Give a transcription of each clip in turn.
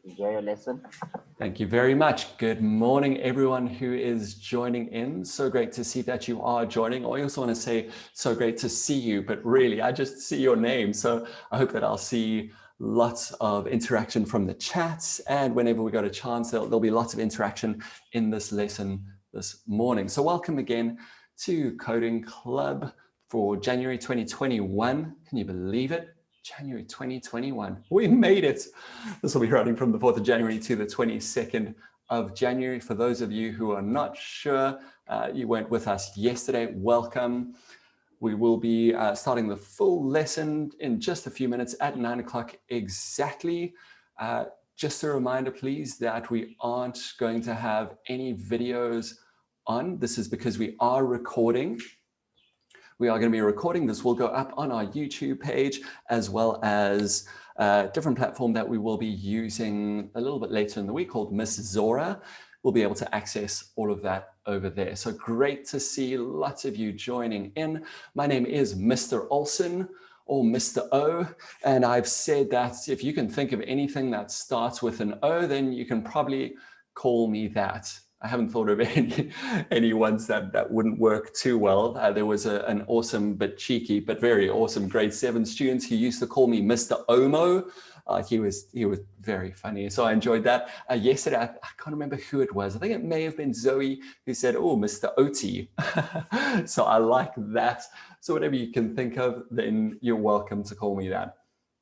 Enjoy your lesson. Thank you very much. Good morning, everyone who is joining in. So great to see that you are joining. I also want to say so great to see you, but really, I just see your name. So I hope that I'll see lots of interaction from the chats. And whenever we got a chance, there'll be lots of interaction in this lesson this morning. So welcome again to Coding Club for January 2021. Can you believe it? January 2021. We made it. This will be running from the 4th of January to the 22nd of January. For those of you who are not sure, you weren't with us yesterday, welcome. We will be starting the full lesson in just a few minutes at 9 o'clock exactly. Just a reminder, please, that we aren't going to have any videos on. This is because we are recording. We are going to be recording. This will go up on our YouTube page, as well as a different platform that we will be using a little bit later in the week called Miss Zora. We'll be able to access all of that over there. So great to see lots of you joining in. My name is Mr. Olsen, or Mr. O, and I've said that if you can think of anything that starts with an O, then you can probably call me that. I haven't thought of any ones that wouldn't work too well. There was an awesome but cheeky but very awesome grade 7 student who used to call me Mr. Omo. He was very funny, so I enjoyed that. Yesterday, I can't remember who it was. I think it may have been Zoe who said, "Oh, Mr. Oti." So I like that. So whatever you can think of, then you're welcome to call me that.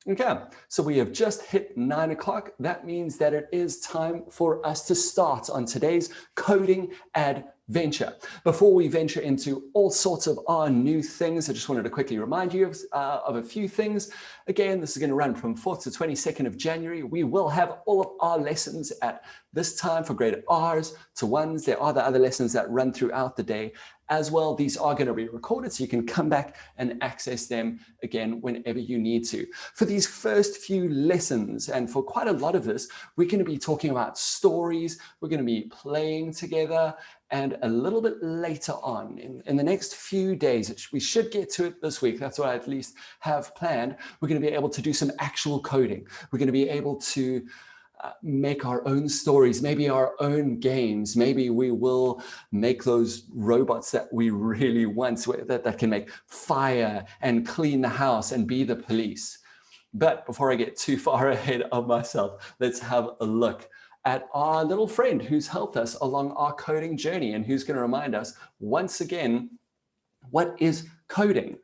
Okay, so we have just hit 9 o'clock. That means that it is time for us to start on today's coding adventure. Before we venture into all sorts of our new things, I just wanted to quickly remind you of a few things. Again, this is going to run from 4th to 22nd of January. We will have all of our lessons at this time for grade R's to 1s. There are the other lessons that run throughout the day as well. These are going to be recorded, so you can come back and access them again whenever you need to. For these first few lessons, and for quite a lot of this, we're going to be talking about stories, we're going to be playing together, and a little bit later on, in the next few days, we should get to it this week, that's what I at least have planned, we're going to be able to do some actual coding. We're going to be able to make our own stories, maybe our own games. Maybe we will make those robots that we really want, that can make fire and clean the house and be the police. But before I get too far ahead of myself, let's have a look at our little friend who's helped us along our coding journey and who's going to remind us once again, what is coding?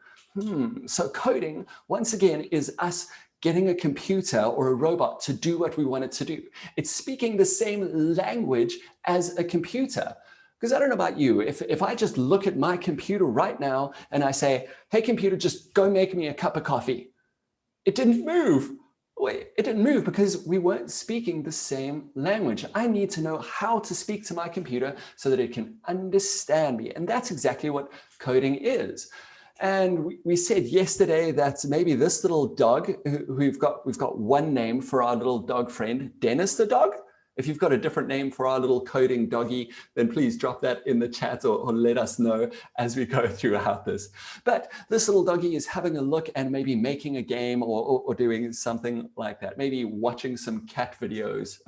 So coding, once again, is us getting a computer or a robot to do what we want it to do. It's speaking the same language as a computer. Because I don't know about you, if I just look at my computer right now and I say, "Hey computer, just go make me a cup of coffee," it didn't move. Wait, it didn't move because we weren't speaking the same language. I need to know how to speak to my computer so that it can understand me. And that's exactly what coding is. And we said yesterday that maybe this little dog, we've got one name for our little dog friend, Dennis the dog. If you've got a different name for our little coding doggy, then please drop that in the chat or let us know as we go throughout this. But this little doggy is having a look and maybe making a game or doing something like that, maybe watching some cat videos.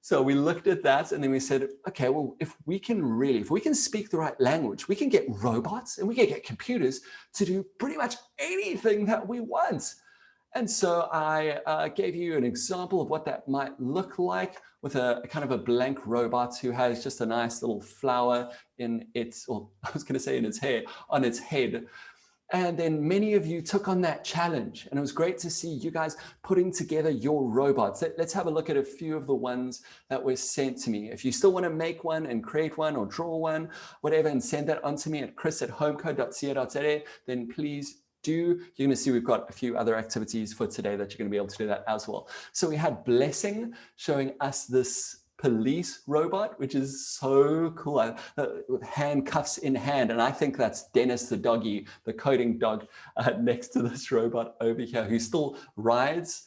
So we looked at that and then we said, okay, well, if we can speak the right language, we can get robots and we can get computers to do pretty much anything that we want. And so I gave you an example of what that might look like with a kind of a blank robot who has just a nice little flower in its, or I was going to say in its hair, on its head. And then many of you took on that challenge, and it was great to see you guys putting together your robots. Let's have a look at a few of the ones that were sent to me. If you still want to make one and create one or draw one, whatever, and send that on to me at chris@homecode.co.za, then please do. You're going to see we've got a few other activities for today that you're going to be able to do that as well. So we had Blessing showing us this police robot, which is so cool, with handcuffs in hand. And I think that's Dennis the doggy, the coding dog next to this robot over here, who still rides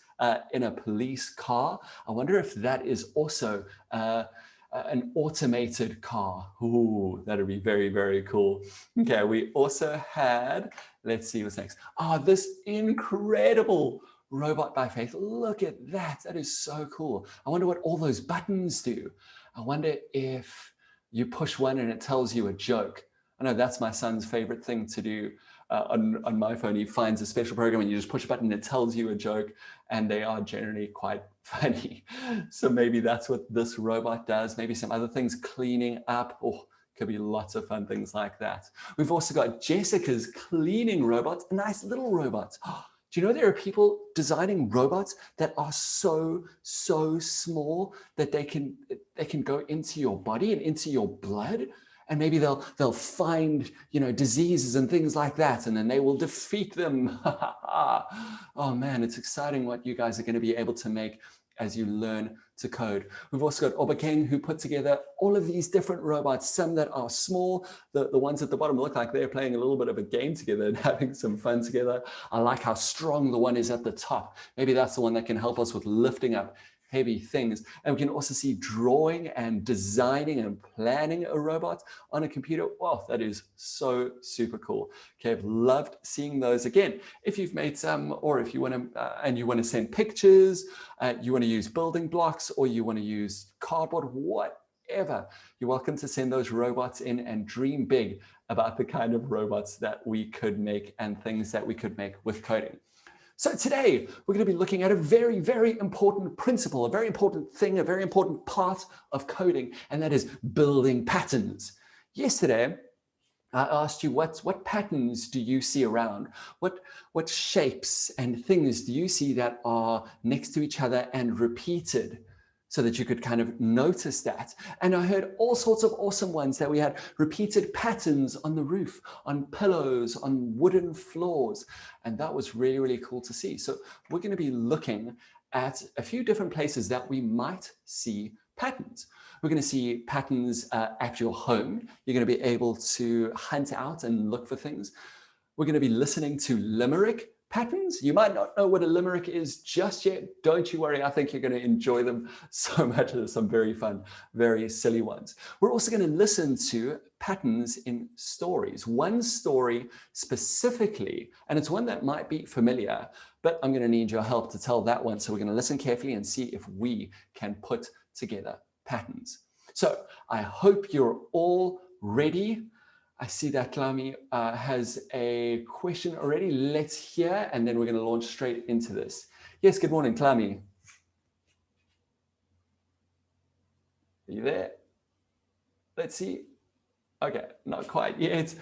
in a police car. I wonder if that is also an automated car. Ooh, that'd be very, very cool. Okay, we also had, let's see what's next. This incredible Robot by Faith. Look at that. That is so cool. I wonder what all those buttons do. I wonder if you push one and it tells you a joke. I know that's my son's favorite thing to do on my phone. He finds a special program and you just push a button and it tells you a joke, and they are generally quite funny. So maybe that's what this robot does. Maybe some other things, cleaning up, or could be lots of fun things like that. We've also got Jessica's cleaning robot, a nice little robot. Do you know there are people designing robots that are so small that they can go into your body and into your blood, and maybe they'll find, you know, diseases and things like that, and then they will defeat them. Oh man, it's exciting what you guys are going to be able to make as you learn to code. We've also got Obakeng, who put together all of these different robots, some that are small. The ones at the bottom look like they're playing a little bit of a game together and having some fun together. I like how strong the one is at the top. Maybe that's the one that can help us with lifting up heavy things. And we can also see drawing and designing and planning a robot on a computer. Wow, that is so super cool. Okay, I've loved seeing those. Again, if you've made some, or if you want to, and you want to send pictures, you want to use building blocks, or you want to use cardboard, whatever, you're welcome to send those robots in and dream big about the kind of robots that we could make and things that we could make with coding. So today we're going to be looking at a very, very important principle, a very important thing, a very important part of coding, and that is building patterns. Yesterday, I asked you what patterns do you see around? What shapes and things do you see that are next to each other and repeated, so that you could kind of notice that? And I heard all sorts of awesome ones, that we had repeated patterns on the roof, on pillows, on wooden floors. And that was really, really cool to see. So we're going to be looking at a few different places that we might see patterns. We're going to see patterns at your home. You're going to be able to hunt out and look for things. We're going to be listening to Limerick patterns. You might not know what a limerick is just yet. Don't you worry. I think you're going to enjoy them so much. There's some very fun, very silly ones. We're also going to listen to patterns in stories. One story specifically, and it's one that might be familiar, but I'm going to need your help to tell that one. So we're going to listen carefully and see if we can put together patterns. So I hope you're all ready. I see that Klami has a question already. Let's hear, and then we're going to launch straight into this. Yes, good morning, Klami. Are you there? Let's see. Okay, not quite yet.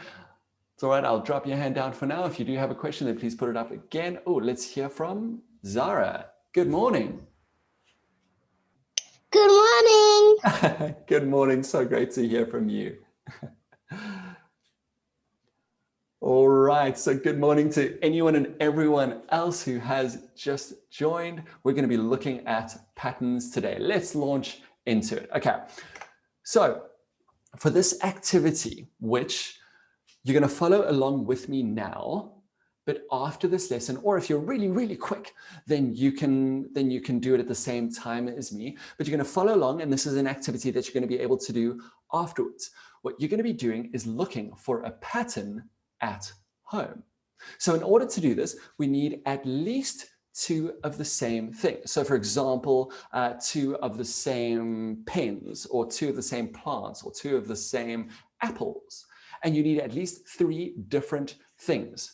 It's all right. I'll drop your hand down for now. If you do have a question, then please put it up again. Oh, let's hear from Zara. Good morning. Good morning. Good morning. So great to hear from you. All right, so good morning to anyone and everyone else who has just joined. We're going to be looking at patterns today. Let's launch into it. Okay, so for this activity, which you're going to follow along with me now, but after this lesson, or if you're really, really quick, then you can do it at the same time as me. But you're going to follow along, and this is an activity that you're going to be able to do afterwards. What you're going to be doing is looking for a pattern at home. So in order to do this, we need at least two of the same thing. So for example, two of the same pens, or two of the same plants, or two of the same apples. And you need at least three different things.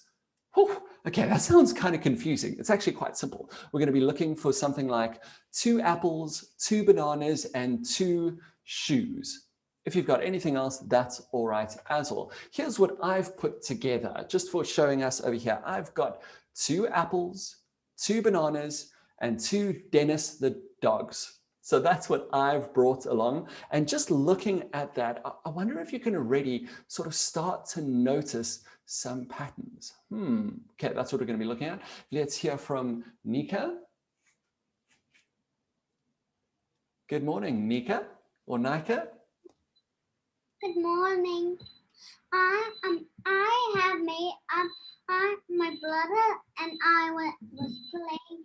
Whew, okay, that sounds kind of confusing. It's actually quite simple. We're going to be looking for something like 2 apples, 2 bananas, and 2 shoes. If you've got anything else, that's all right as well. Here's what I've put together just for showing us over here. I've got 2 apples, 2 bananas, and 2 Dennis the dogs. So that's what I've brought along. And just looking at that, I wonder if you can already sort of start to notice some patterns. Okay, that's what we're going to be looking at. Let's hear from Nika. Good morning, Nika or Nika. Good morning. I have made my brother and I was playing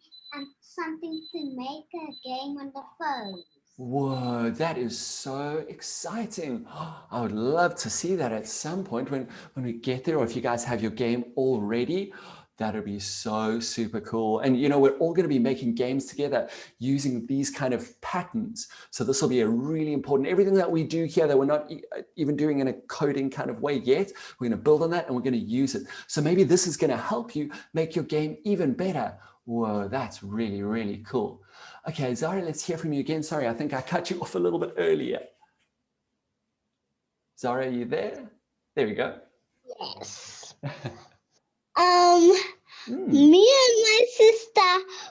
something to make a game on the phone. Whoa, that is so exciting. I would love to see that at some point when we get there, or if you guys have your game already. That'd be so super cool. And, you know, we're all going to be making games together using these kind of patterns. So this will be a really important, everything that we do here that we're not even doing in a coding kind of way yet, we're going to build on that and we're going to use it. So maybe this is going to help you make your game even better. Whoa, that's really, really cool. Okay, Zara, let's hear from you again. Sorry, I think I cut you off a little bit earlier. Zara, are you there? There we go. Yes. Me and my sister,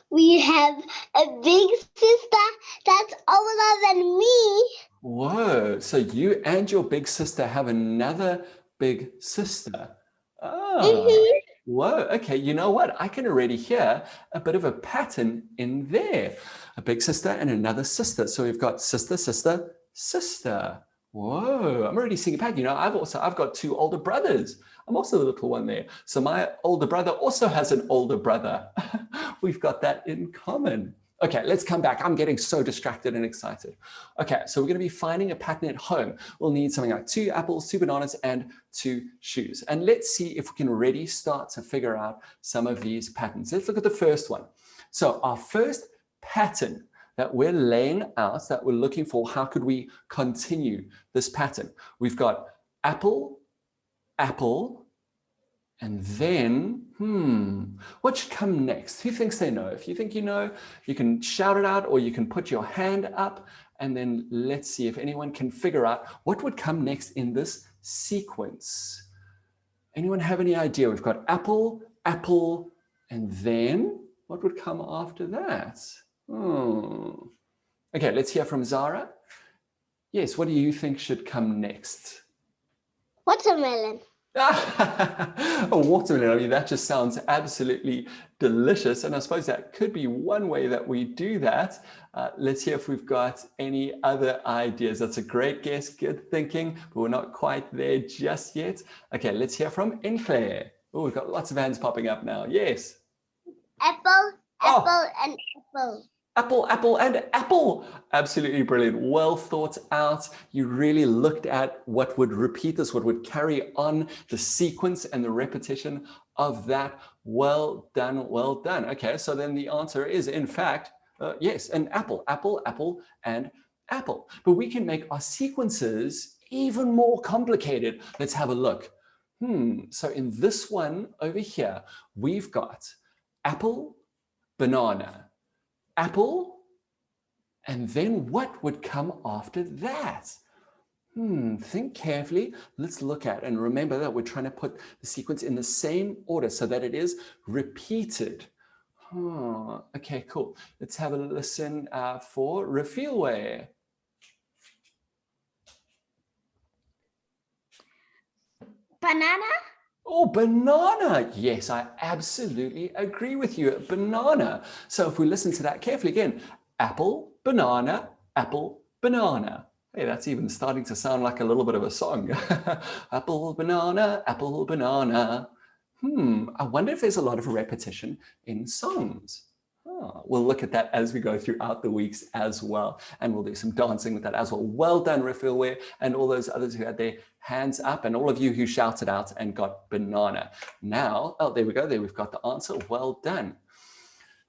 we have a big sister that's older than me. Whoa, so you and your big sister have another big sister. Oh, whoa, okay, you know what? I can already hear a bit of a pattern in there. A big sister and another sister. So we've got sister, sister, sister. Whoa, I'm already seeing a pattern. You know, I've got two older brothers. I'm also the little one there. So my older brother also has an older brother. We've got that in common. Okay, let's come back. I'm getting so distracted and excited. Okay, so we're going to be finding a pattern at home. We'll need something like 2 apples, 2 bananas, and 2 shoes. And let's see if we can already start to figure out some of these patterns. Let's look at the first one. So our first pattern that we're laying out, that we're looking for, how could we continue this pattern? We've got apple, apple, and then, what should come next? Who thinks they know? If you think you know, you can shout it out or you can put your hand up, and then let's see if anyone can figure out what would come next in this sequence. Anyone have any idea? We've got apple, apple, and then what would come after that? Okay, let's hear from Zara. Yes, what do you think should come next? Watermelon. A watermelon. I mean, that just sounds absolutely delicious. And I suppose that could be one way that we do that. Let's hear if we've got any other ideas. That's a great guess, good thinking, but we're not quite there just yet. Okay, let's hear from Enclair. Oh, we've got lots of hands popping up now. Yes. Apple, apple, and apple. Apple, apple, and apple. Absolutely brilliant. Well thought out. You really looked at what would repeat this, what would carry on the sequence and the repetition of that. Well done, well done. Okay, so then the answer is, in fact, yes, an apple, apple, apple, and apple. But we can make our sequences even more complicated. Let's have a look. So in this one over here, we've got apple, banana, apple, and then what would come after that? Think carefully. Let's look at, and remember that we're trying to put the sequence in the same order so that it is repeated. Okay, cool. Let's have a listen for Refilway. Banana. Oh, banana. Yes, I absolutely agree with you. Banana. So if we listen to that carefully again, apple, banana, apple, banana. Hey, that's even starting to sound like a little bit of a song. Apple, banana, apple, banana. I wonder if there's a lot of repetition in songs. We'll look at that as we go throughout the weeks as well. And we'll do some dancing with that as well. Well done, Refilware, and all those others who had their hands up, and all of you who shouted out and got banana. Now, there we go. There we've got the answer. Well done.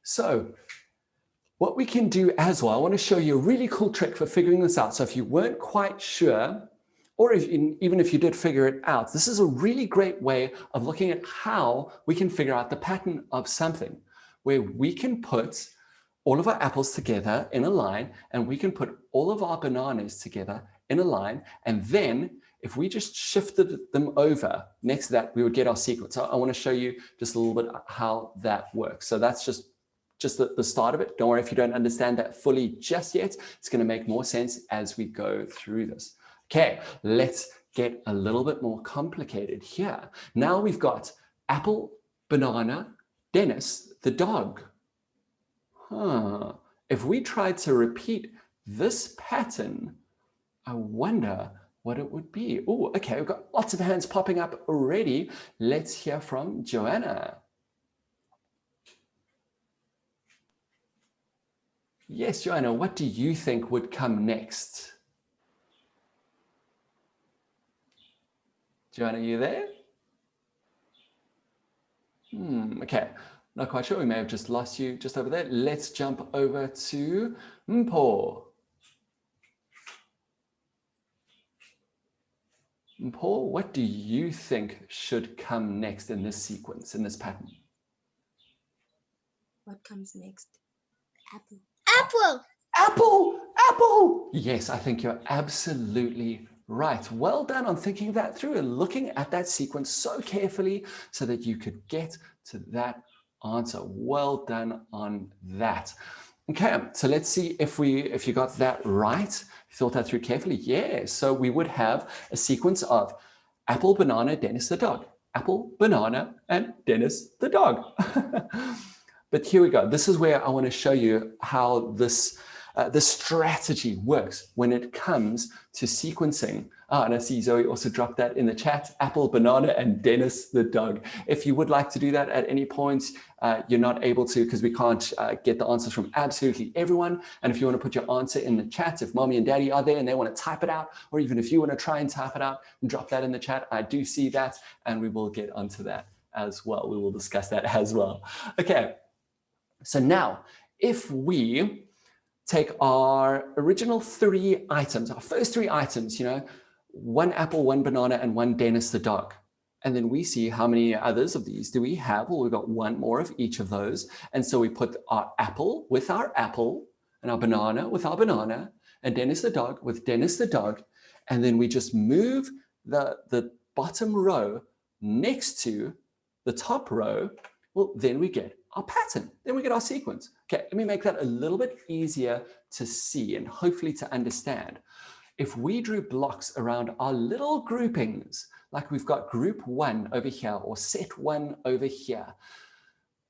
So what we can do as well, I want to show you a really cool trick for figuring this out. So if you weren't quite sure, or even if you did figure it out, this is a really great way of looking at how we can figure out the pattern of something, where we can put all of our apples together in a line, and we can put all of our bananas together in a line, and then if we just shifted them over next to that, we would get our sequence. So I want to show you just a little bit how that works. So that's just the start of it. Don't worry if you don't understand that fully just yet. It's going to make more sense as we go through this. Okay, let's get a little bit more complicated here. Now we've got apple, banana, Dennis, the dog. If we tried to repeat this pattern, I wonder what it would be. Oh, okay, we've got lots of hands popping up already. Let's hear from Joanna. Yes, Joanna, what do you think would come next? Joanna, are you there? Okay, not quite sure. We may have just lost you just over there. Let's jump over to Mpo. Paul, what do you think should come next in this sequence, in this pattern? What comes next? Apple. Apple. Apple, apple. Yes, I think you're absolutely right. Well done on thinking that through and looking at that sequence so carefully so that you could get to that answer. Well done on that. Okay, so let's see if you got that right. Thought that through carefully. Yeah, so we would have a sequence of apple, banana, Dennis the dog. Apple, banana, and Dennis the dog. But here we go. This is where I want to show you how this strategy works when it comes to sequencing. And I see Zoe also dropped that in the chat, apple, banana, and Dennis the dog. If you would like to do that at any point, you're not able to because we can't get the answers from absolutely everyone. And if you want to put your answer in the chat, if mommy and daddy are there and they want to type it out, or even if you want to try and type it out and drop that in the chat, I do see that and we will get onto that as well. We will discuss that as well. Okay, so now if we take our original 3 items, our first 3 items, one apple, one banana, and one Dennis the dog. And then we see how many others of these do we have? Well, we've got one more of each of those. And so we put our apple with our apple, and our banana with our banana, and Dennis the dog with Dennis the dog. And then we just move the bottom row next to the top row. Well, then we get our pattern. Then we get our sequence. Okay, let me make that a little bit easier to see and hopefully to understand. If we drew blocks around our little groupings, like we've got group 1 over here or set 1 over here,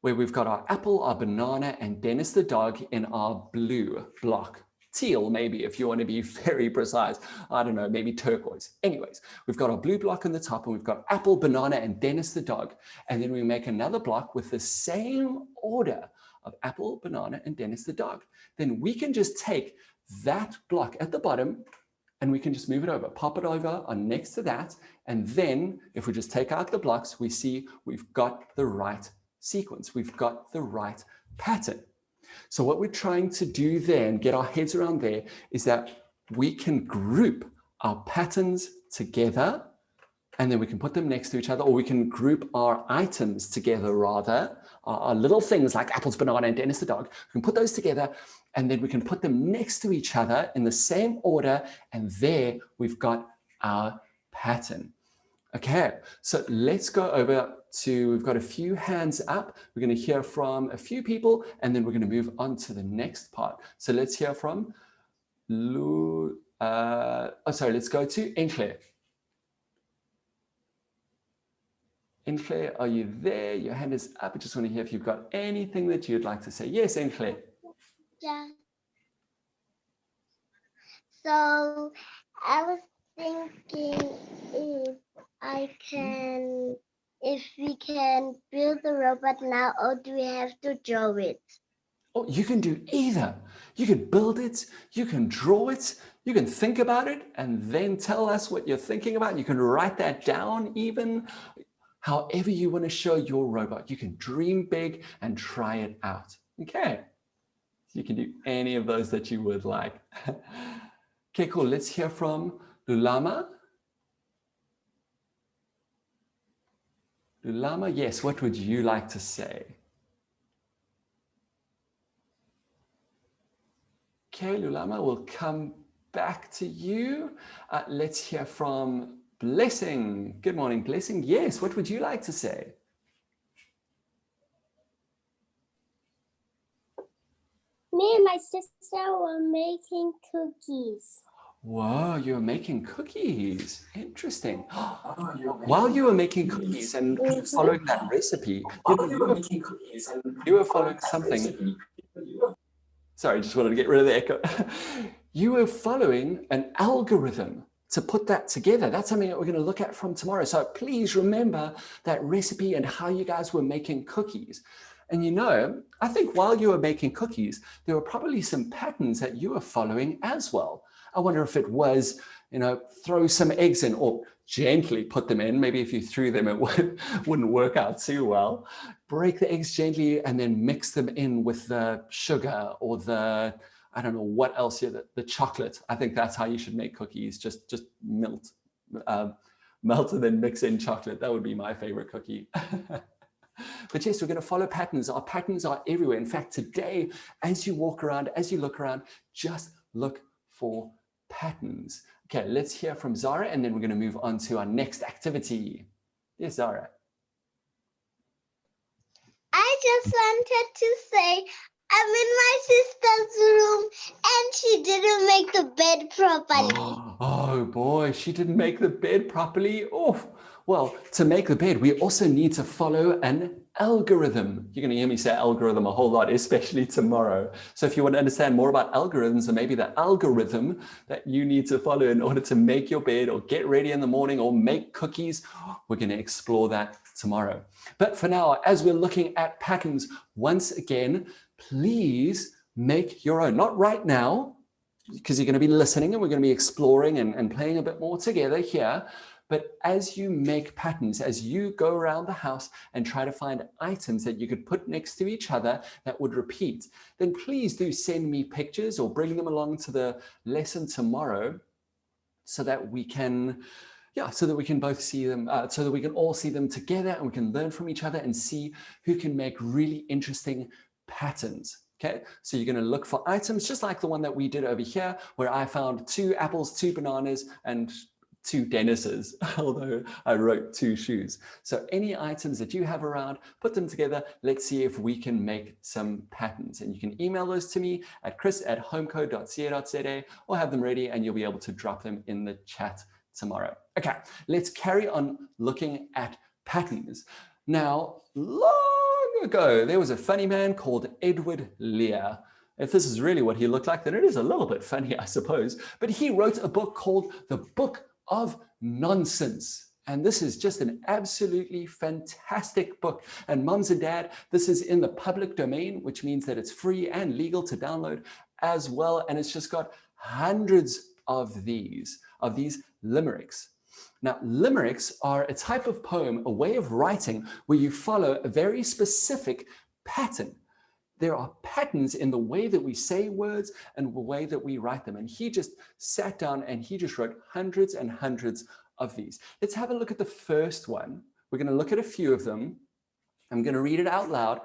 where we've got our apple, our banana, and Dennis the dog in our blue block. Teal, maybe, if you want to be very precise. I don't know, maybe turquoise. Anyways, we've got our blue block on the top and we've got apple, banana, and Dennis the dog. And then we make another block with the same order of apple, banana, and Dennis the dog. Then we can just take that block at the bottom and we can just move it over, pop it over on next to that. And then if we just take out the blocks, we see we've got the right sequence. We've got the right pattern. So what we're trying to do there and get our heads around there is that we can group our patterns together and then we can put them next to each other, or we can group our items together rather, our little things like apples, banana, and Dennis the dog. We can put those together and then we can put them next to each other in the same order, and there we've got our pattern. Okay, so let's go over to, we've got a few hands up. We're going to hear from a few people and then we're going to move on to the next part. So let's hear from let's go to Enclair. Enclair, are you there? Your hand is up. I just want to hear if you've got anything that you'd like to say. Yes, Enclair. Yeah. So I was thinking if we can build the robot now, or do we have to draw it? Oh, you can do either. You can build it, you can draw it, you can think about it, and then tell us what you're thinking about. You can write that down even. However you want to show your robot, you can dream big and try it out. Okay, you can do any of those that you would like. Okay, cool. Let's hear from Lulama. Lulama, yes, what would you like to say? Okay, Lulama, we'll come back to you. Let's hear from Blessing. Good morning, Blessing. Yes, what would you like to say? Me and my sister were making cookies. Whoa, you were making cookies. Interesting. While you were making cookies and following that recipe, you were following something. Sorry, just wanted to get rid of the echo. You were following an algorithm to put that together. That's something that we're going to look at from tomorrow. So please remember that recipe and how you guys were making cookies. And I think while you were making cookies, there were probably some patterns that you were following as well. I wonder if it was, throw some eggs in, or gently put them in. Maybe if you threw them, it wouldn't work out too well. Break the eggs gently and then mix them in with the sugar or the, I don't know what else here, the chocolate. I think that's how you should make cookies. Just melt and then mix in chocolate. That would be my favorite cookie. But yes, we're going to follow patterns. Our patterns are everywhere. In fact, today, as you walk around, as you look around, just look for patterns. Okay, let's hear from Zara, and then we're going to move on to our next activity. Yes, Zara. I just wanted to say I'm in my sister's room and she didn't make the bed properly. Oh boy, she didn't make the bed properly. Oh, well, to make the bed, we also need to follow an algorithm. You're going to hear me say algorithm a whole lot, especially tomorrow. So if you want to understand more about algorithms, or maybe the algorithm that you need to follow in order to make your bed or get ready in the morning or make cookies, we're going to explore that tomorrow. But for now, as we're looking at patterns, once again, please make your own. Not right now, because you're going to be listening and we're going to be exploring and playing a bit more together here. But as you make patterns, as you go around the house and try to find items that you could put next to each other that would repeat, then please do send me pictures or bring them along to the lesson tomorrow so that we can, so that we can both see them, so that we can all see them together and we can learn from each other and see who can make really interesting patterns. Okay, so you're going to look for items just like the one that we did over here, where I found 2 apples, 2 bananas, and 2 Dennis's, although I wrote 2 shoes. So any items that you have around, put them together. Let's see if we can make some patterns. And you can email those to me at chris@homecode.ca.za or have them ready and you'll be able to drop them in the chat tomorrow. Okay, let's carry on looking at patterns. Now, long ago, there was a funny man called Edward Lear. If this is really what he looked like, then it is a little bit funny, I suppose. But he wrote a book called The Book of Nonsense. And this is just an absolutely fantastic book. And mums and dad, this is in the public domain, which means that it's free and legal to download as well. And it's just got hundreds of these limericks. Now, limericks are a type of poem, a way of writing where you follow a very specific pattern. There are patterns in the way that we say words and the way that we write them. And he just sat down and he just wrote hundreds and hundreds of these. Let's have a look at the first one. We're going to look at a few of them. I'm going to read it out loud.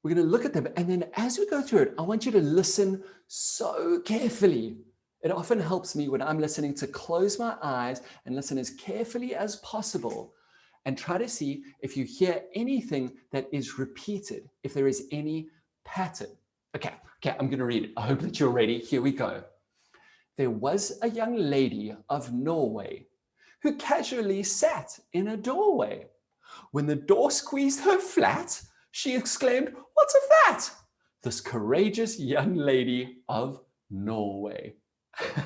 We're going to look at them. And then as we go through it, I want you to listen so carefully. It often helps me when I'm listening to close my eyes and listen as carefully as possible and try to see if you hear anything that is repeated, if there is any pattern. Okay, I'm going to read it. I hope that you're ready. Here we go. There was a young lady of Norway who casually sat in a doorway. When the door squeezed her flat, she exclaimed, "What's of that?" This courageous young lady of Norway.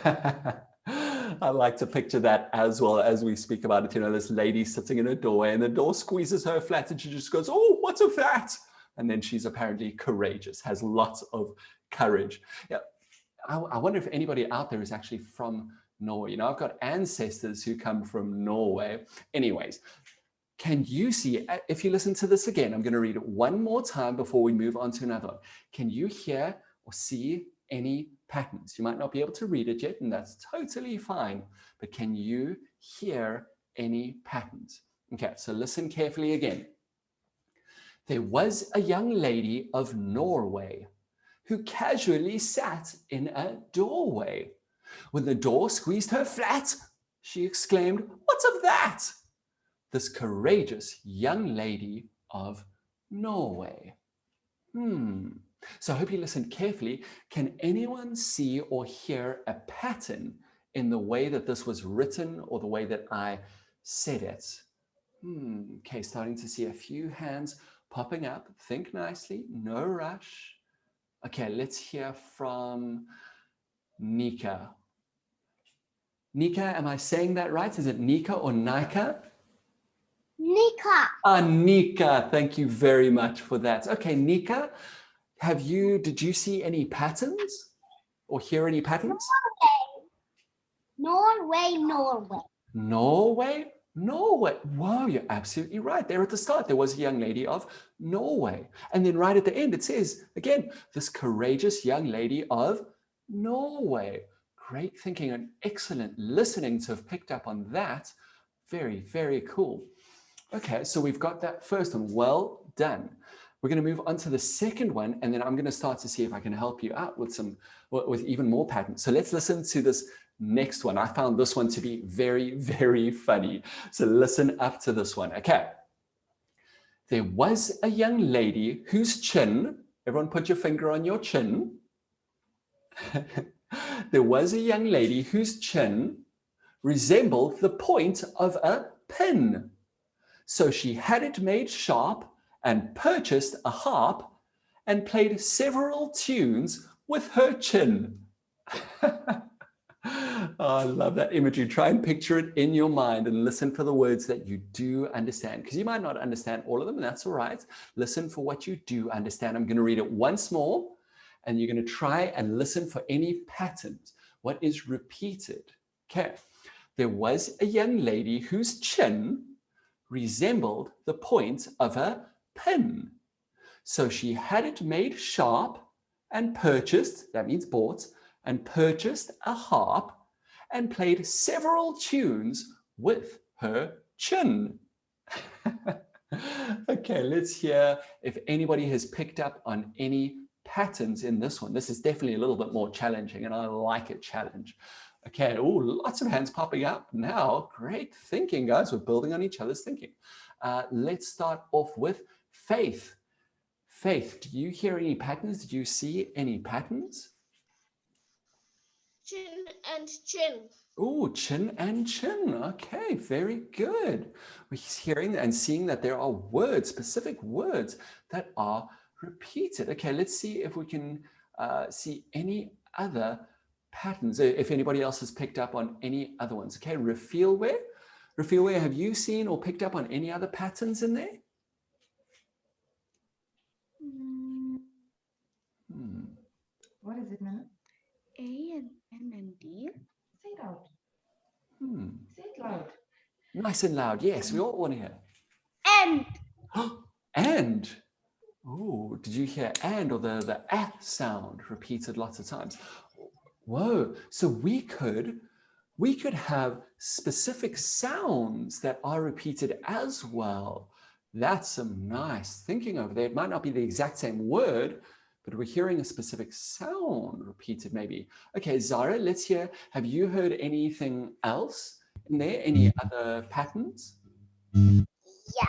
I like to picture that as well as we speak about it. This lady sitting in a doorway and the door squeezes her flat and she just goes, "Oh, what's of that?" And then she's apparently courageous, has lots of courage. Yeah, I wonder if anybody out there is actually from Norway. I've got ancestors who come from Norway. Anyways, can you see, if you listen to this again, I'm going to read it one more time before we move on to another one. Can you hear or see any patterns? You might not be able to read it yet, and that's totally fine. But can you hear any patterns? Okay, so listen carefully again. There was a young lady of Norway who casually sat in a doorway. When the door squeezed her flat, she exclaimed, "What's of that?" This courageous young lady of Norway. So I hope you listened carefully. Can anyone see or hear a pattern in the way that this was written or the way that I said it? Okay, starting to see a few hands popping up. Think nicely, no rush. Okay, let's hear from Nika. Nika, am I saying that right? Is it Nika or Nika? Nika. Nika, thank you very much for that. Okay, Nika, did you see any patterns or hear any patterns? Norway, Norway. Norway, Norway. Whoa, you're absolutely right. There at the start, there was a young lady of Norway. And then right at the end, it says, again, this courageous young lady of Norway. Great thinking and excellent listening to have picked up on that. Very, very cool. Okay, so we've got that first one. Well done. We're going to move on to the second one, and then I'm going to start to see if I can help you out with even more patterns. So let's listen to this next one. I found this one to be very, very funny. So listen up to this one. Okay. There was a young lady whose chin, everyone put your finger on your chin. There was a young lady whose chin resembled the point of a pin. So she had it made sharp and purchased a harp and played several tunes with her chin. Oh, I love that imagery. Try and picture it in your mind and listen for the words that you do understand, because you might not understand all of them, and that's all right. Listen for what you do understand. I'm going to read it once more, and you're going to try and listen for any patterns. What is repeated? Okay. There was a young lady whose chin resembled the point of a pin. So she had it made sharp and purchased, that means bought, and purchased a harp and played several tunes with her chin. Okay, let's hear if anybody has picked up on any patterns in this one. This is definitely a little bit more challenging, and I like a challenge. Okay, oh, lots of hands popping up now. Great thinking, guys. We're building on each other's thinking. Let's start off with Faith. Faith, do you hear any patterns? Did you see any patterns? Chin and chin. Oh, chin and chin. Okay, very good. We're hearing and seeing that there are words, specific words that are repeated. Okay, let's see if we can see any other patterns, if anybody else has picked up on any other ones. Okay, Rafilwe. Rafilwe, have you seen or picked up on any other patterns in there? What is it now? A and N and D. Say it out. Say it loud. Nice and loud. Yes, we all want to hear. And. And. Oh, did you hear and or the sound repeated lots of times? Whoa. So we could have specific sounds that are repeated as well. That's some nice thinking over there. It might not be the exact same word, but we're hearing a specific sound repeated maybe. Okay, Zara, let's hear. Have you heard anything else in there? Any other patterns? Yeah.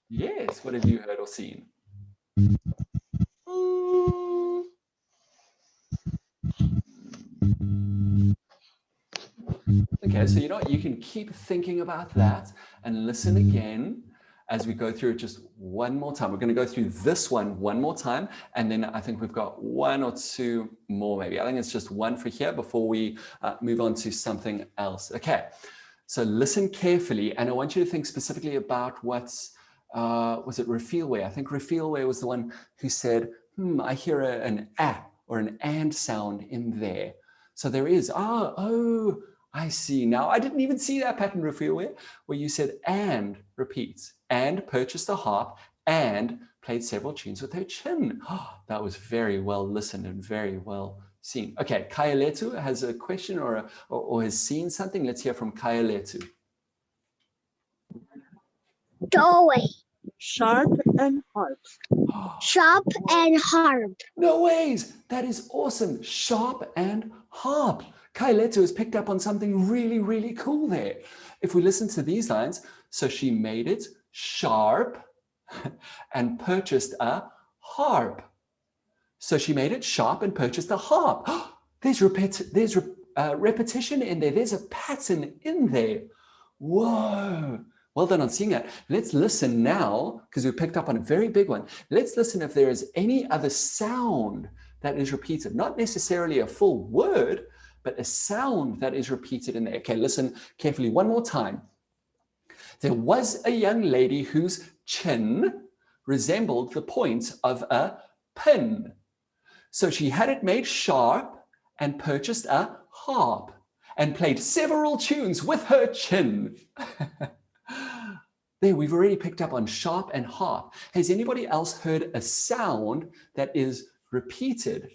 Yes, what have you heard or seen? Okay, so you know what? You can keep thinking about that and listen again as we go through it just one more time. We're going to go through this one more time, and then I think we've got one or two more maybe. I think it's just one for here before we move on to something else. Okay, so listen carefully, and I want you to think specifically about what's, was it Rafilwe? I think Rafilwe was the one who said, I hear an a or an and sound in there. So there is, oh, I see now. I didn't even see that pattern, Rafilwe, where you said and repeats, and purchased a harp, and played several tunes with her chin. Oh, that was very well listened and very well seen. Okay, Kayaletu has a question or has seen something. Let's hear from Kayaletu. Doorway. Sharp and harp. Sharp and harp. No ways. That is awesome. Sharp and harp. Kailetu has picked up on something really, really cool there. If we listen to these lines, so she made it sharp and purchased a harp. So she made it sharp and purchased a harp. There's repetition in there. There's a pattern in there. Whoa. Well done on seeing that. Let's listen now, because we picked up on a very big one. Let's listen if there is any other sound that is repeated. Not necessarily a full word, but a sound that is repeated in there. Okay, listen carefully one more time. There was a young lady whose chin resembled the point of a pin. So she had it made sharp and purchased a harp and played several tunes with her chin. There, we've already picked up on sharp and harp. Has anybody else heard a sound that is repeated?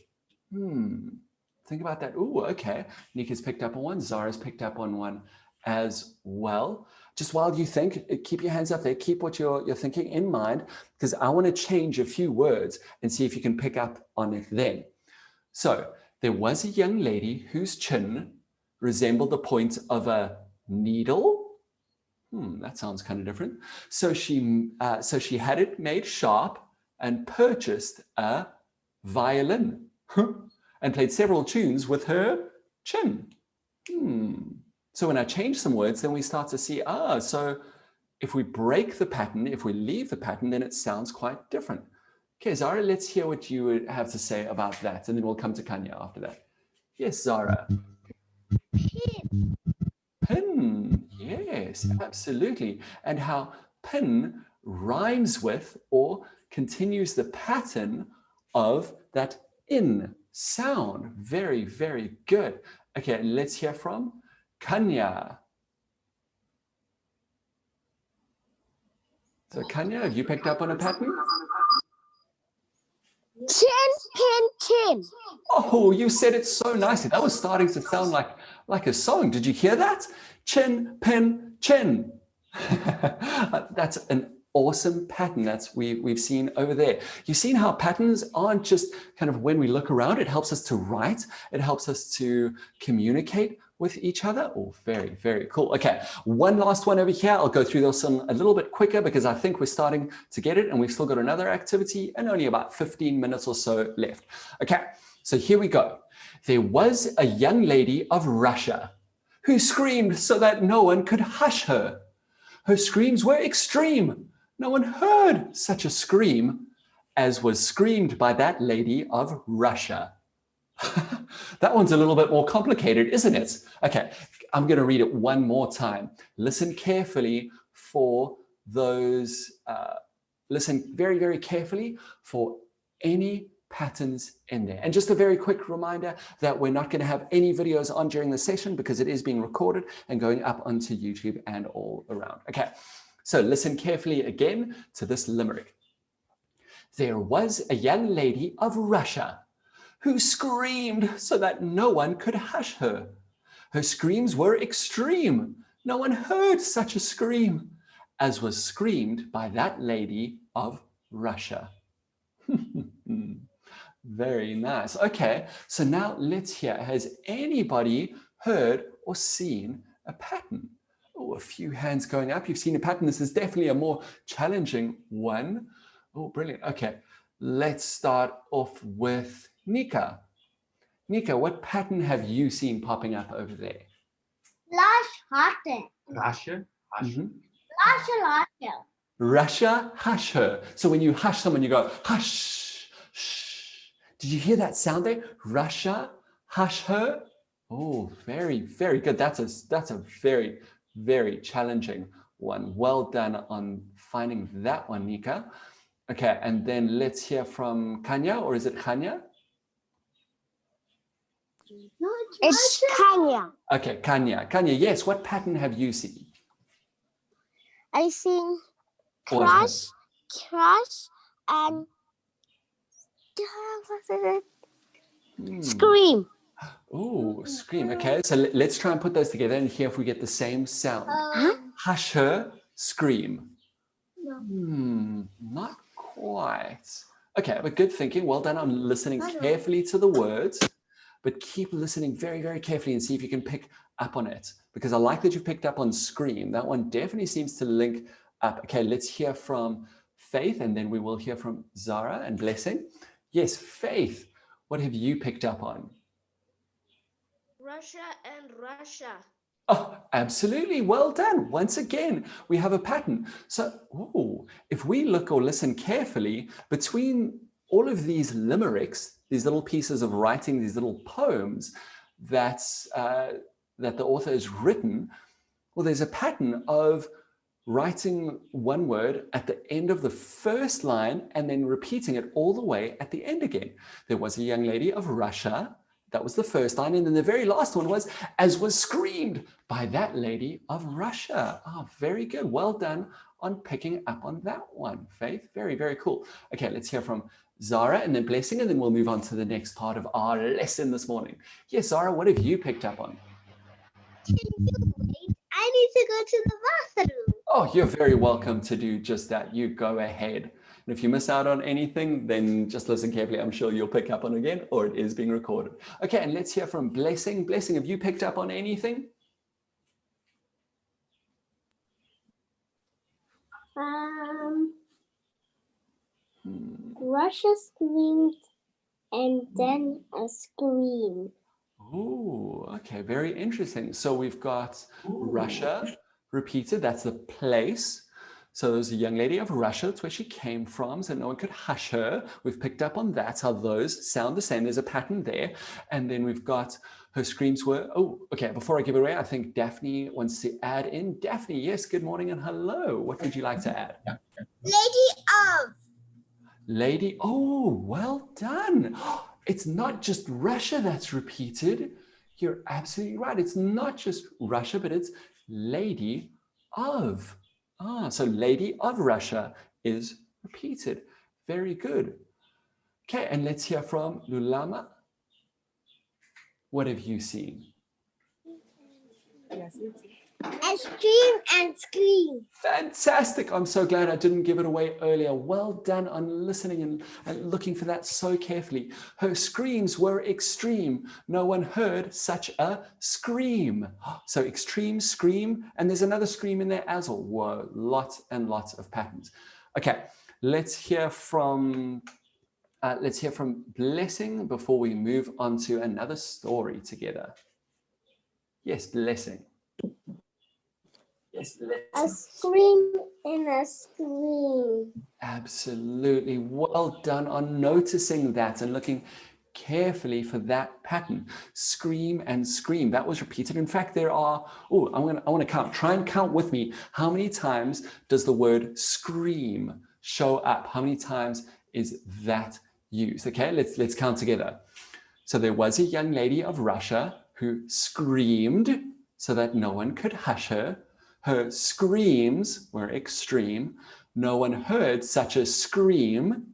Think about that. Ooh, okay. Nika's picked up on one. Zara's picked up on one as well. Just while you think, keep your hands up there. Keep what you're thinking in mind, because I want to change a few words and see if you can pick up on it then. So there was a young lady whose chin resembled the point of a needle. That sounds kind of different. So she had it made sharp and purchased a violin and played several tunes with her chin. So when I change some words, then we start to see, so if we break the pattern, if we leave the pattern, then it sounds quite different. Okay, Zara, let's hear what you would have to say about that, and then we'll come to Kanya after that. Yes, Zara. Pin, yes, absolutely. And how pin rhymes with or continues the pattern of that in sound. Very, very good. Okay, let's hear from Kanya. So Kanya, have you picked up on a pattern? Chin, pin, chin. Oh, you said it so nicely. That was starting to sound like a song. Did you hear that? Chin, pin, chin. That's an awesome pattern that's we've seen over there. You've seen how patterns aren't just kind of when we look around, it helps us to write, it helps us to communicate with each other. Oh, very, very cool. Okay, one last one over here. I'll go through this one a little bit quicker because I think we're starting to get it, and we've still got another activity and only about 15 minutes or so left. Okay, so here we go. There was a young lady of Russia who screamed so that no one could hush her. Her screams were extreme. No one heard such a scream as was screamed by that lady of Russia. That one's a little bit more complicated, isn't it? Okay, I'm going to read it one more time. Listen carefully for those, listen very, very carefully for any patterns in there. And just a very quick reminder that we're not going to have any videos on during the session because it is being recorded and going up onto YouTube and all around. Okay, so listen carefully again to this limerick. There was a young lady of Russia who screamed so that no one could hush her. Her screams were extreme. No one heard such a scream as was screamed by that lady of Russia. Very nice. Okay, so now let's hear. Has anybody heard or seen a pattern? Oh, a few hands going up. You've seen a pattern. This is definitely a more challenging one. Oh, brilliant. Okay, let's start off with Nika. Nika, what pattern have you seen popping up over there? Lush, hotter. Russia. Lasha. Russia, hush her. So when you hush someone, you go, hush, shh. Did you hear that sound there? Russia, hush her. Oh, very, very good. That's a very, very challenging one. Well done on finding that one, Nika. Okay, and then let's hear from Kanya, or is it Kanya? It's Kanya. Okay, Kanya. Kanya, yes, what pattern have you seen? I sing Or crush, and scream. Oh, scream. Okay, so let's try and put those together and hear if we get the same sound. Hush her, scream. Not quite. Okay, but good thinking. Well done on listening carefully to the words, but keep listening very, very carefully and see if you can pick up on it. Because I like that you picked up on scream. That one definitely seems to link up. Okay, let's hear from Faith, and then we will hear from Zara and Blessing. Yes, Faith, what have you picked up on? Russia and Russia. Oh, absolutely. Well done. Once again, we have a pattern. So, if we look or listen carefully between all of these limericks, these little pieces of writing, these little poems that the author has written, well, there's a pattern of writing one word at the end of the first line and then repeating it all the way at the end again. There was a young lady of Russia. That was the first line. And then the very last one was, as was screamed by that lady of Russia. Oh, very good. Well done on picking up on that one, Faith. Very, very cool. Okay, let's hear from Zara and then Blessing, and then we'll move on to the next part of our lesson this morning. Yes, Zara, what have you picked up on? Can you wait? I need to go to the bathroom. Oh, you're very welcome to do just that. You go ahead. And if you miss out on anything, then just listen carefully. I'm sure you'll pick up on it again, or it is being recorded. Okay, and let's hear from Blessing. Blessing, have you picked up on anything? Russia screamed and then a scream. Oh, okay, very interesting. So we've got Russia repeated, that's the place. So there's a young lady of Russia, that's where she came from, so no one could hush her. We've picked up on that, how those sound the same. There's a pattern there. And then we've got her screams were, oh, okay, before I give it away, I think Daphne wants to add in. Daphne, yes, good morning and hello. What would you like to add? Lady of. Lady, oh, well done. It's not just Russia that's repeated. You're absolutely right. It's not just Russia, but it's lady of. So lady of Russia is repeated. Very good. Okay, and let's hear from Lulama. What have you seen? A stream and scream. Fantastic. I'm so glad I didn't give it away earlier. Well done on listening and looking for that so carefully. Her screams were extreme. No one heard such a scream. So extreme, scream, and there's another scream in there as well. Whoa, lots and lots of patterns. Okay, let's hear from Blessing before we move on to another story together. Yes, Blessing. Yes, a scream and a scream. Absolutely. Well done on noticing that and looking carefully for that pattern. Scream and scream. That was repeated. In fact, there are, I want to count. Try and count with me. How many times does the word scream show up? How many times is that used? Okay, let's count together. So there was a young lady of Russia who screamed so that no one could hush her. Her screams were extreme. No one heard such a scream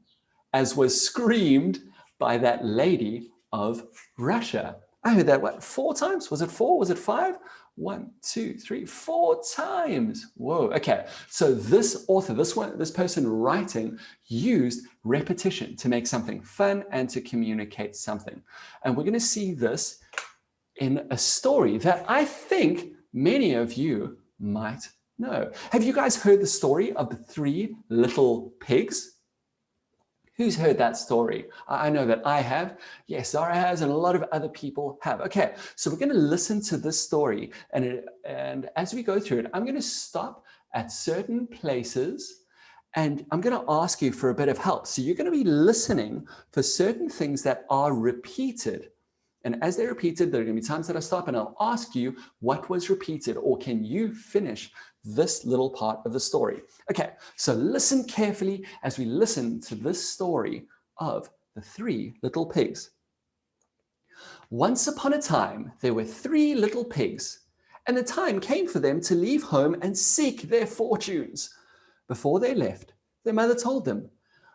as was screamed by that lady of Russia. I heard that, what, 4 times? Was it 4? Was it 5? 1, 2, 3, 4 times. Whoa, okay. So this author, this person writing used repetition to make something fun and to communicate something. And we're going to see this in a story that I think many of you might know. Have you guys heard the story of the 3 little pigs? Who's heard that story? I know that I have. Yes, Zara has, and a lot of other people have. Okay, so we're going to listen to this story, and as we go through it, I'm going to stop at certain places, and I'm going to ask you for a bit of help. So you're going to be listening for certain things that are repeated. And as they're repeated, there are going to be times that I stop and I'll ask you what was repeated, or can you finish this little part of the story? Okay, so listen carefully as we listen to this story of the 3 little pigs. Once upon a time, there were 3 little pigs, and the time came for them to leave home and seek their fortunes. Before they left, their mother told them,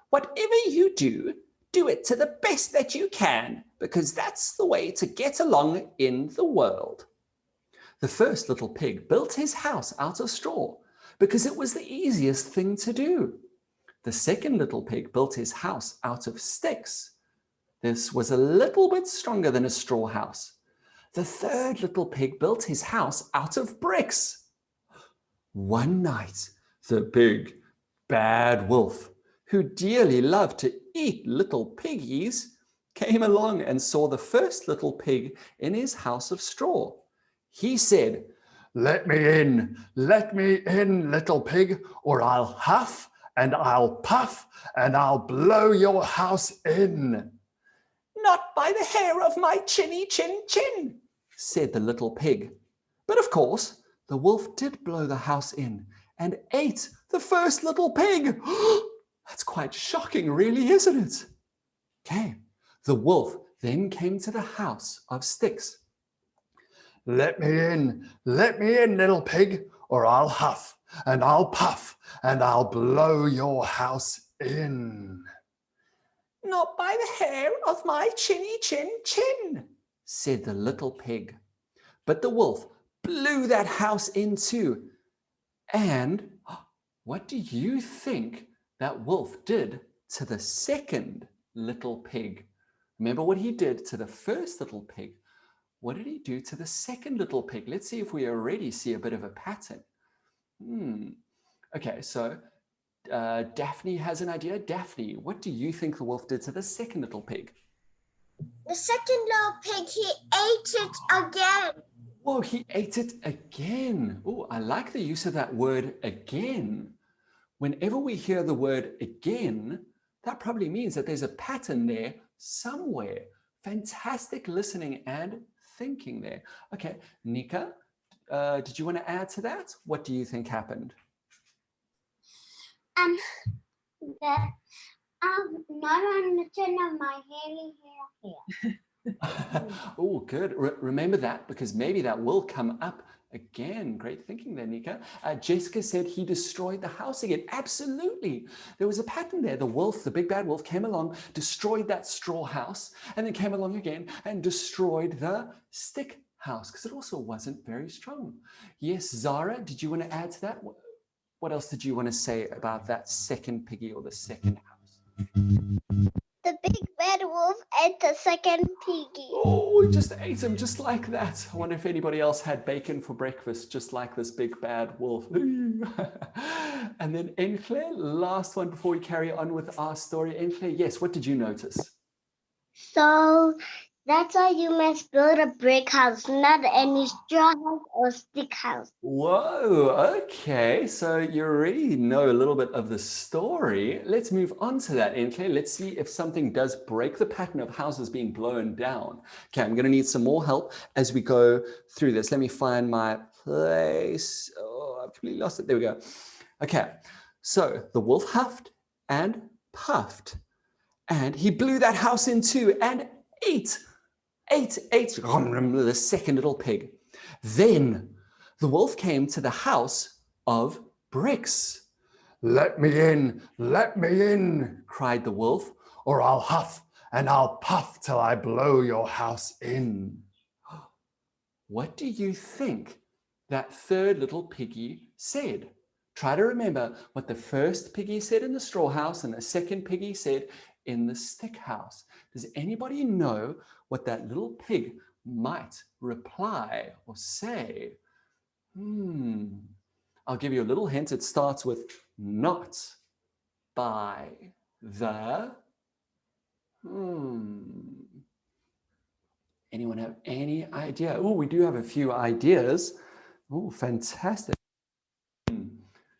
"Whatever you do, do it to the best that you can, because that's the way to get along in the world." The first little pig built his house out of straw because it was the easiest thing to do. The second little pig built his house out of sticks. This was a little bit stronger than a straw house. The third little pig built his house out of bricks. One night, the big, bad wolf, who dearly loved to eat little piggies, came along and saw the first little pig in his house of straw. He said, let me in, little pig, or I'll huff and I'll puff and I'll blow your house in." "Not by the hair of my chinny chin chin," said the little pig. But of course, the wolf did blow the house in and ate the first little pig. That's quite shocking, really, isn't it? Okay, the wolf then came to the house of sticks. Let me in, little pig, or I'll huff and I'll puff and I'll blow your house in. Not by the hair of my chinny chin chin, said the little pig. But the wolf blew that house in too. And what do you think that wolf did to the second little pig? Remember what he did to the first little pig. What did he do to the second little pig? Let's see if we already see a bit of a pattern. Okay, so Daphne has an idea. Daphne, what do you think the wolf did to the second little pig? The second little pig, he ate it again. Whoa, he ate it again. Oh, I like the use of that word again. Whenever we hear the word again, that probably means that there's a pattern there somewhere. Fantastic listening and thinking there. Okay, Nika, did you want to add to that? What do you think happened? Not on the chin of my hairy hair. Oh, good. Remember that, because maybe that will come up again. Great thinking there, Nika. Jessica said he destroyed the house again. Absolutely. There was a pattern there. The wolf, the big bad wolf, came along, destroyed that straw house, and then came along again and destroyed the stick house, because it also wasn't very strong. Yes, Zara, did you want to add to that? What else did you want to say about that second piggy or the second house? The big bad wolf ate the second piggy. Oh, he just ate him just like that. I wonder if anybody else had bacon for breakfast, just like this big bad wolf. And then Enclair, last one before we carry on with our story. Enclair, yes, what did you notice? So that's why you must build a brick house, not any straw house or stick house. Whoa, okay. So you already know a little bit of the story. Let's move on to that, Enclair. Let's see if something does break the pattern of houses being blown down. Okay, I'm going to need some more help as we go through this. Let me find my place. Oh, I've completely lost it. There we go. Okay, so the wolf huffed and puffed, and he blew that house in two and ate the second little pig. Then the wolf came to the house of bricks. Let me in, cried the wolf, or I'll huff and I'll puff till I blow your house in. What do you think that third little piggy said? Try to remember what the first piggy said in the straw house and the second piggy said in the stick house. Does anybody know what that little pig might reply or say? I'll give you a little hint. It starts with not by the. Anyone have any idea? Oh, we do have a few ideas. Oh, fantastic.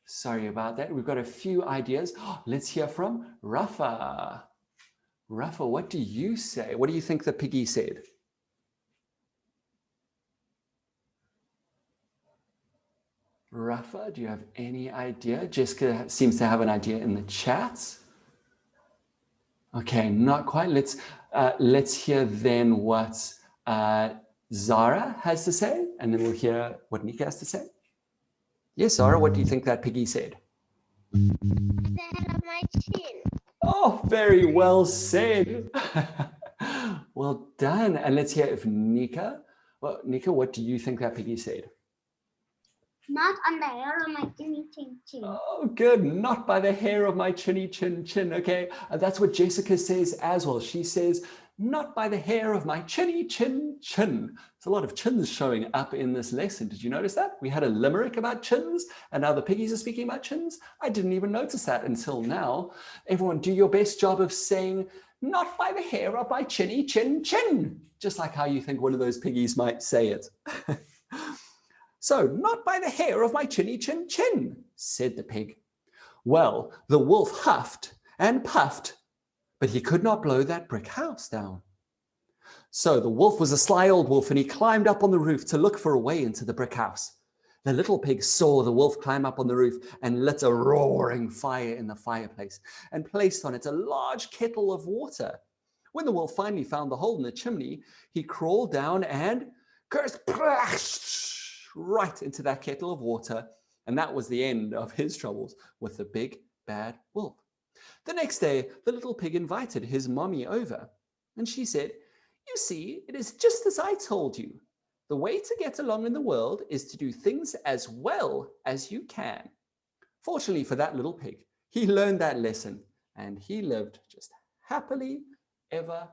Sorry about that. We've got a few ideas. Let's hear from Rafa. Rafa, what do you say? What do you think the piggy said? Rafa, do you have any idea? Jessica seems to have an idea in the chat. Okay, not quite. Let's hear then what Zara has to say, and then we'll hear what Nika has to say. Yes, Zara, what do you think that piggy said? The head of my chin. Oh, very well said. Well done. And let's hear if Nika, what do you think that piggy said? Not on the hair of my chinny chin chin. Oh, good. Not by the hair of my chinny chin chin. Okay, that's what Jessica says as well. She says, not by the hair of my chinny chin chin. There's a lot of chins showing up in this lesson. Did you notice that? We had a limerick about chins, and now the piggies are speaking about chins. I didn't even notice that until now. Everyone, do your best job of saying, not by the hair of my chinny chin chin, just like how you think one of those piggies might say it. So, not by the hair of my chinny chin chin, said the pig. Well, the wolf huffed and puffed, but he could not blow that brick house down. So the wolf was a sly old wolf, and he climbed up on the roof to look for a way into the brick house. The little pig saw the wolf climb up on the roof and lit a roaring fire in the fireplace and placed on it a large kettle of water. When the wolf finally found the hole in the chimney, he crawled down and splash right into that kettle of water. And that was the end of his troubles with the big bad wolf. The next day, the little pig invited his mommy over, and she said, "You see, it is just as I told you. The way to get along in the world is to do things as well as you can." Fortunately for that little pig, he learned that lesson, and he lived just happily ever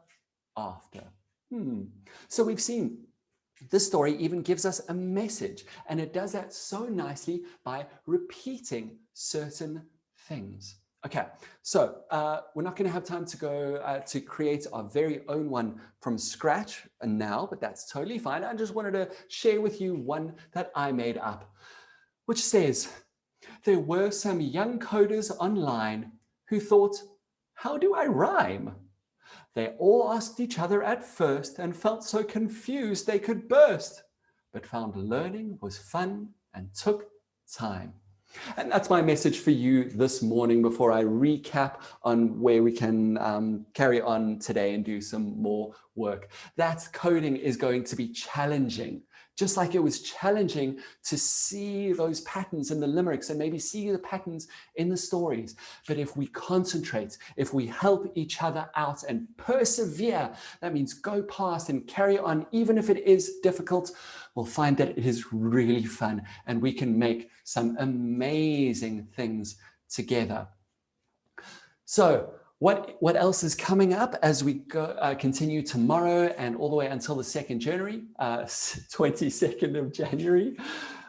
after. So we've seen this story even gives us a message, and it does that so nicely by repeating certain things. Okay, so we're not going to have time to go to create our very own one from scratch now, but that's totally fine. I just wanted to share with you one that I made up, which says, there were some young coders online who thought, how do I rhyme? They all asked each other at first and felt so confused they could burst, but found learning was fun and took time. And that's my message for you this morning before I recap on where we can carry on today and do some more work. That coding is going to be challenging, just like it was challenging to see those patterns in the limericks and maybe see the patterns in the stories. But if we concentrate, if we help each other out and persevere, that means go past and carry on, even if it is difficult, we'll find that it is really fun and we can make some amazing things together. So what else is coming up as we go, continue tomorrow and all the way until the 2nd January, 22nd of January?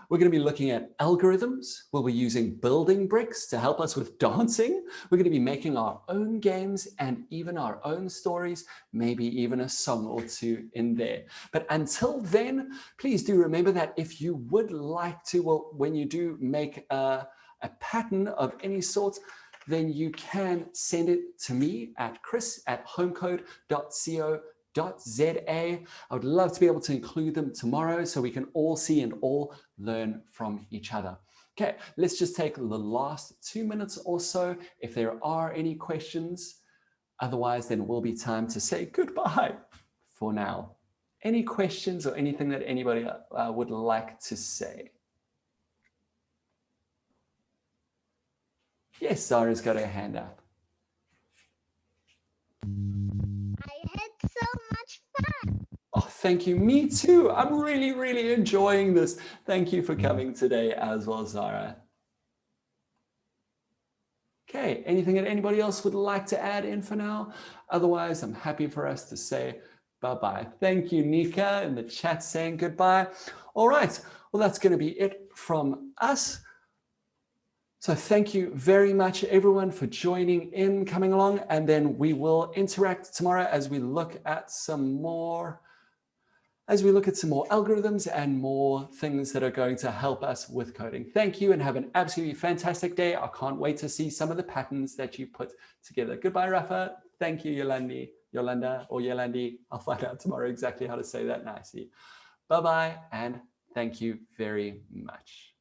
We're going to be looking at algorithms. We'll be using building bricks to help us with dancing. We're going to be making our own games and even our own stories, maybe even a song or two in there. But until then, please do remember that if you would like to, well, when you do make a pattern of any sort, then you can send it to me at chris@homecode.co.za. I would love to be able to include them tomorrow so we can all see and all learn from each other. Okay, let's just take the last 2 minutes or so if there are any questions. Otherwise, then will be time to say goodbye for now. Any questions or anything that anybody would like to say? Yes, Zara's got her hand up. I had so much fun. Oh, thank you. Me too. I'm really, really enjoying this. Thank you for coming today as well, Zara. Okay, anything that anybody else would like to add in for now? Otherwise, I'm happy for us to say bye-bye. Thank you, Nika, in the chat saying goodbye. All right, well, that's going to be it from us. So thank you very much, everyone, for joining in, coming along, and then we will interact tomorrow as we look at some more algorithms and more things that are going to help us with coding. Thank you and have an absolutely fantastic day. I can't wait to see some of the patterns that you put together. Goodbye, Rafa. Thank you, Yolanda or Yolandi. I'll find out tomorrow exactly how to say that nicely. Bye-bye, and thank you very much.